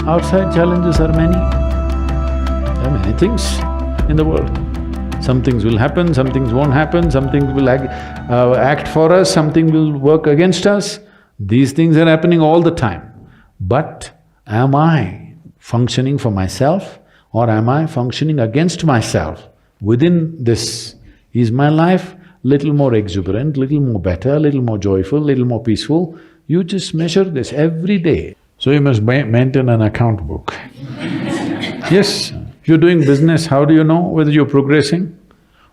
Outside challenges are many. There are many things in the world. Some things will happen, some things won't happen, some things will act for us, something will work against us. These things are happening all the time. But am I functioning for myself or am I functioning against myself? Within this, is my life little more exuberant, little more better, little more joyful, little more peaceful? You just measure this every day. So you must maintain an account book. Yes, if you're doing business, how do you know whether you're progressing?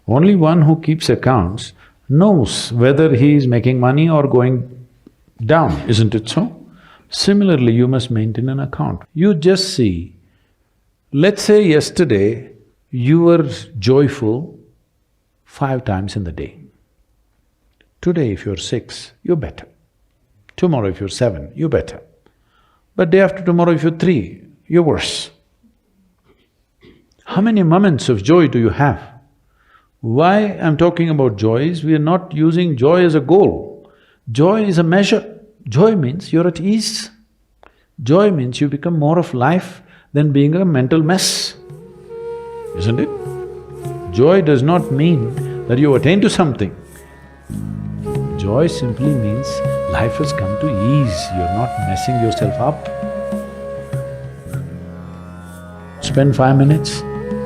Only one who keeps accounts knows whether he is making money or going down, isn't it so? Similarly, you must maintain an account. You just see, let's say yesterday you were joyful 5 times in the day. Today if you're 6, you're better. Tomorrow if you're 7, you're better. But day after tomorrow if you're 3, you're worse. How many moments of joy do you have? Why I'm talking about joy is we are not using joy as a goal. Joy is a measure. Joy means you're at ease. Joy means you become more of life than being a mental mess, isn't it? Joy does not mean that you attain to something. Joy simply means life has come to ease, you're not messing yourself up. Spend 5 minutes,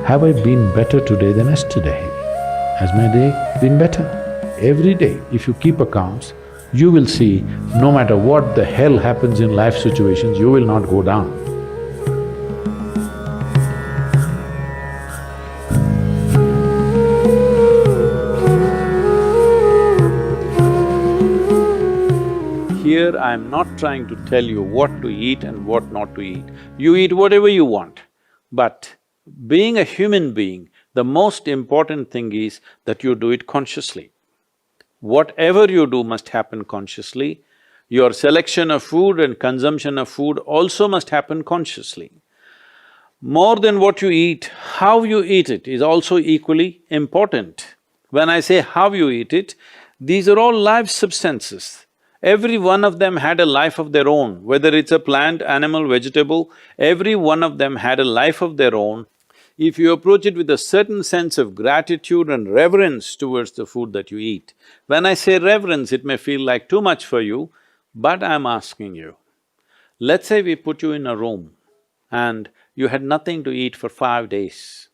have I been better today than yesterday? Has my day been better? Every day, if you keep accounts, you will see no matter what the hell happens in life situations, you will not go down. Here I am not trying to tell you what to eat and what not to eat. You eat whatever you want. But being a human being, the most important thing is that you do it consciously. Whatever you do must happen consciously. Your selection of food and consumption of food also must happen consciously. More than what you eat, how you eat it is also equally important. When I say how you eat it, these are all live substances. Every one of them had a life of their own, whether it's a plant, animal, vegetable, every one of them had a life of their own. If you approach it with a certain sense of gratitude and reverence towards the food that you eat, when I say reverence, it may feel like too much for you, but I'm asking you, let's say we put you in a room and you had nothing to eat for 5 days.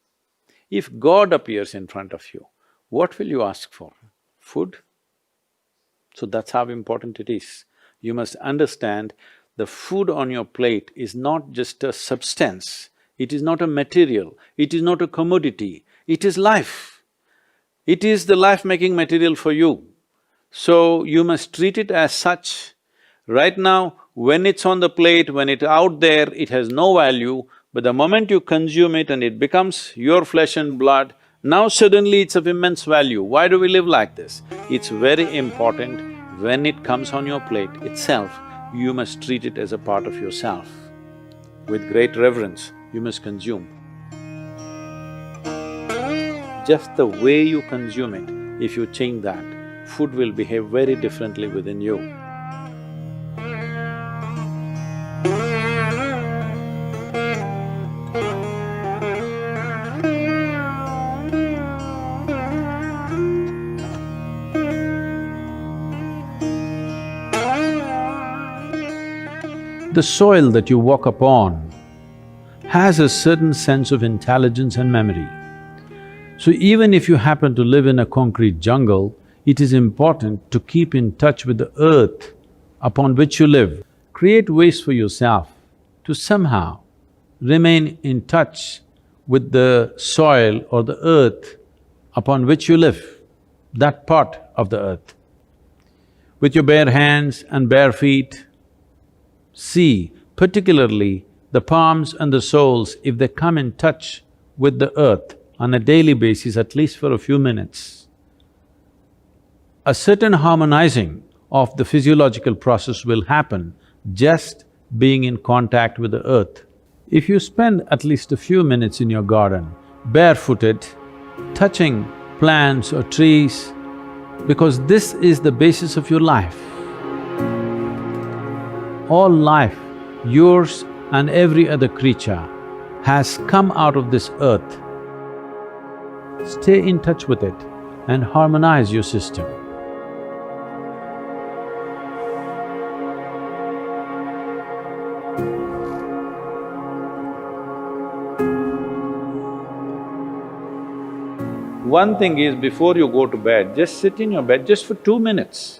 If God appears in front of you, what will you ask for? Food? So that's how important it is. You must understand the food on your plate is not just a substance, it is not a material, it is not a commodity, it is life. It is the life-making material for you. So you must treat it as such. Right now, when it's on the plate, when it's out there, it has no value, but the moment you consume it and it becomes your flesh and blood, now suddenly it's of immense value. Why do we live like this? It's very important, when it comes on your plate itself, you must treat it as a part of yourself. With great reverence, you must consume. Just the way you consume it, if you change that, food will behave very differently within you. The soil that you walk upon has a certain sense of intelligence and memory. So even if you happen to live in a concrete jungle, it is important to keep in touch with the earth upon which you live. Create ways for yourself to somehow remain in touch with the soil or the earth upon which you live, that part of the earth. With your bare hands and bare feet, see, particularly the palms and the soles, if they come in touch with the earth on a daily basis, at least for a few minutes, a certain harmonizing of the physiological process will happen just being in contact with the earth. If you spend at least a few minutes in your garden, barefooted, touching plants or trees, because this is the basis of your life. All life, yours and every other creature has come out of this earth. Stay in touch with it and harmonize your system. One thing is, before you go to bed, just sit in your bed just for 2 minutes.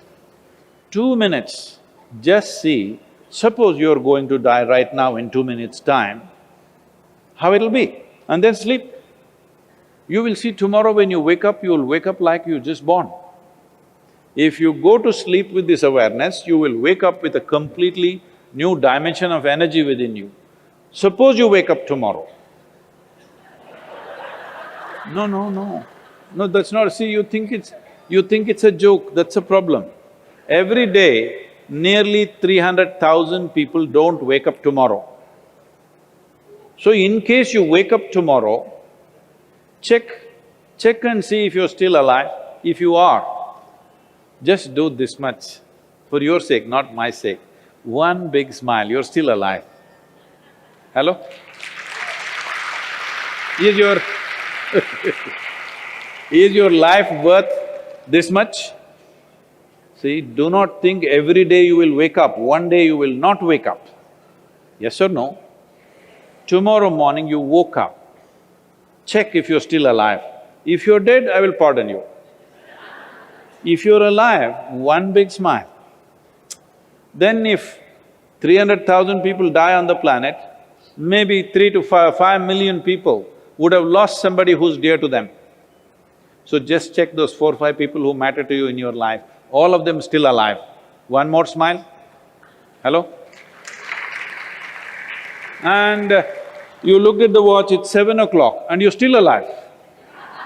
2 minutes, just see, suppose you're going to die right now in 2 minutes' time, how it'll be, and then sleep. You will see tomorrow when you wake up, you will wake up like you just born. If you go to sleep with this awareness, you will wake up with a completely new dimension of energy within you. Suppose you wake up tomorrow. No, that's not… See, you think it's a joke, that's a problem. Every day, nearly 300,000 people don't wake up tomorrow. So in case you wake up tomorrow, check and see if you're still alive. If you are, just do this much, for your sake, not my sake. One big smile, you're still alive. Hello? Is your life worth this much? See, do not think every day you will wake up, one day you will not wake up. Yes or no? Tomorrow morning you woke up, check if you're still alive. If you're dead, I will pardon you. If you're alive, one big smile. Then if 300,000 people die on the planet, maybe 3 to 5 million people would have lost somebody who's dear to them. So just check those 4 or 5 people who matter to you in your life, all of them still alive. One more smile. Hello? And you looked at the watch, it's 7 o'clock and you're still alive.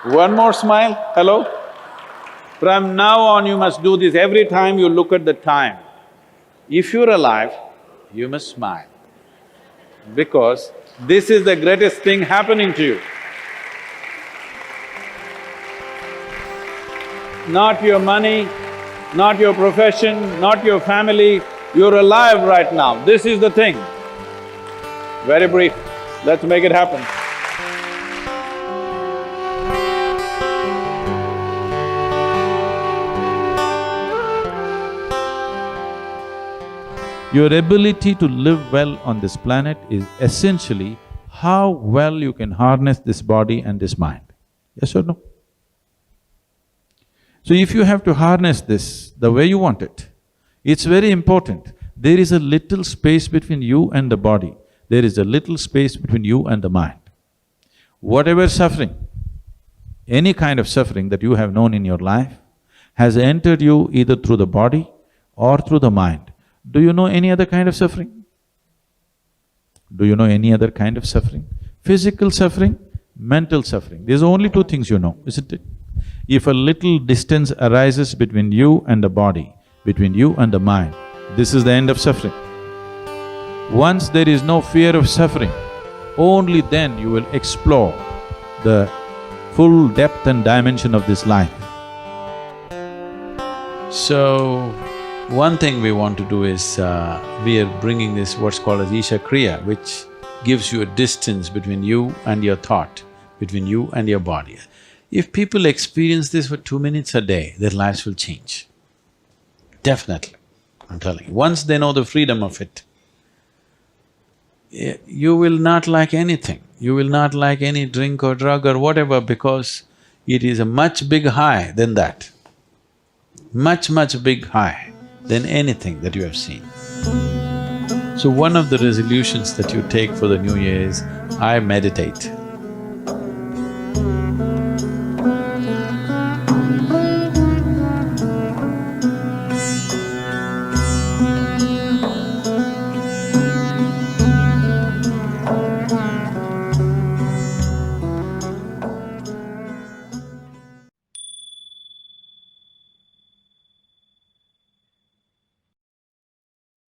One more smile. Hello? From now on you must do this every time you look at the time. If you're alive, you must smile, because this is the greatest thing happening to you. Not your money, not your profession, not your family, you're alive right now, this is the thing. Very brief, let's make it happen. Your ability to live well on this planet is essentially how well you can harness this body and this mind. Yes or no? So if you have to harness this the way you want it, it's very important. There is a little space between you and the body, there is a little space between you and the mind. Whatever suffering, any kind of suffering that you have known in your life has entered you either through the body or through the mind. Do you know any other kind of suffering? Do you know any other kind of suffering? Physical suffering, mental suffering. There's only 2 things you know, isn't it? If a little distance arises between you and the body, between you and the mind, this is the end of suffering. Once there is no fear of suffering, only then you will explore the full depth and dimension of this life. So, one thing we want to do is, we are bringing this what's called as Isha Kriya, which gives you a distance between you and your thought, between you and your body. If people experience this for 2 minutes a day, their lives will change. Definitely, I'm telling you. Once they know the freedom of it, you will not like anything. You will not like any drink or drug or whatever, because it is a much big high than that. Much big high than anything that you have seen. So one of the resolutions that you take for the new year is, I meditate.